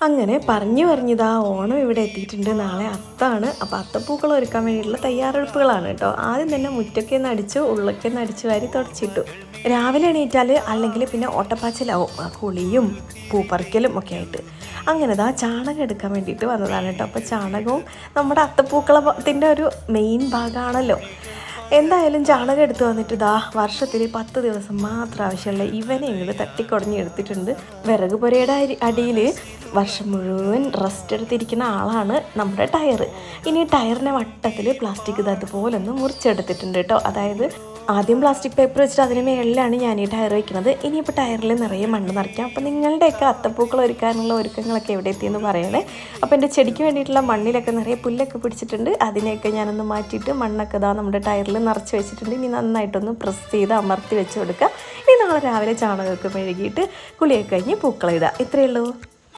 അങ്ങനെ പറഞ്ഞിതാ ഓണം ഇവിടെ എത്തിയിട്ടുണ്ട്. നാളെ അത്താണ്. അപ്പോൾ അത്തപ്പൂക്കൾ ഒരുക്കാൻ വേണ്ടിയിട്ടുള്ള തയ്യാറെടുപ്പുകളാണ് കേട്ടോ. ആദ്യം തന്നെ മുറ്റൊക്കെ ഒന്ന് അടിച്ചു, ഉള്ളൊക്കെ ഒന്ന് അടിച്ചു വാരി തുടച്ചിട്ടു. രാവിലെ എണീറ്റാൽ അല്ലെങ്കിൽ പിന്നെ ഓട്ടപ്പാച്ചിലാവും, കുളിയും പൂപ്പറിക്കലും ഒക്കെ ആയിട്ട്. അങ്ങനെ ചാണകം എടുക്കാൻ വേണ്ടിയിട്ട് വന്നതാണ് കേട്ടോ. അപ്പോൾ ചാണകവും നമ്മുടെ അത്തപ്പൂക്കളത്തിൻ്റെ ഒരു മെയിൻ ഭാഗമാണല്ലോ. എന്തായാലും ചാണകം എടുത്ത് വന്നിട്ട് വർഷത്തിൽ 10 ദിവസം മാത്രം ആവശ്യമുള്ള ഇവനെ ഇങ്ങോട്ട് തട്ടിക്കുടഞ്ഞ് എടുത്തിട്ടുണ്ട്. വിറക് പുരയുടെ അടിയിൽ വർഷം മുഴുവൻ റെസ്റ്റ് എടുത്തിരിക്കുന്ന ആളാണ് നമ്മുടെ ടയർ. ഇനി ടയറിൻ്റെ വട്ടത്തിൽ പ്ലാസ്റ്റിക് അതുപോലെ ഒന്ന് മുറിച്ചെടുത്തിട്ടുണ്ട് കേട്ടോ. അതായത് ആദ്യം പ്ലാസ്റ്റിക് പേപ്പർ വെച്ചിട്ട് അതിന് മേളിലാണ് ഞാൻ ഈ ടയർ വയ്ക്കുന്നത്. ഇനിയിപ്പോൾ ടയറിൽ നിറയെ മണ്ണ് നിറയ്ക്കാം. അപ്പോൾ നിങ്ങളുടെയൊക്കെ അത്തപ്പൂക്കൾ ഒരുക്കാനുള്ള ഒരുക്കങ്ങളൊക്കെ എവിടെ എത്തിയെന്ന് പറയണേ. അപ്പോൾ എൻ്റെ ചെടിക്ക് വേണ്ടിയിട്ടുള്ള മണ്ണിലൊക്കെ നിറയെ പുല്ലൊക്കെ പിടിച്ചിട്ടുണ്ട്. അതിനെയൊക്കെ ഞാനൊന്ന് മാറ്റിയിട്ട് മണ്ണൊക്കെ നമ്മുടെ ടയറിൽ നിറച്ച് വെച്ചിട്ടുണ്ട്. ഇനി നന്നായിട്ടൊന്ന് പ്രസ് ചെയ്ത് അമർത്തി വെച്ച് കൊടുക്കുക. ഇനി നാളെ രാവിലെ ചാണകമൊക്കെ മെഴുകിയിട്ട് കുളിയൊക്കെ കഴിഞ്ഞ് പൂക്കളിടുക. ഇത്രയേ ഉള്ളൂ.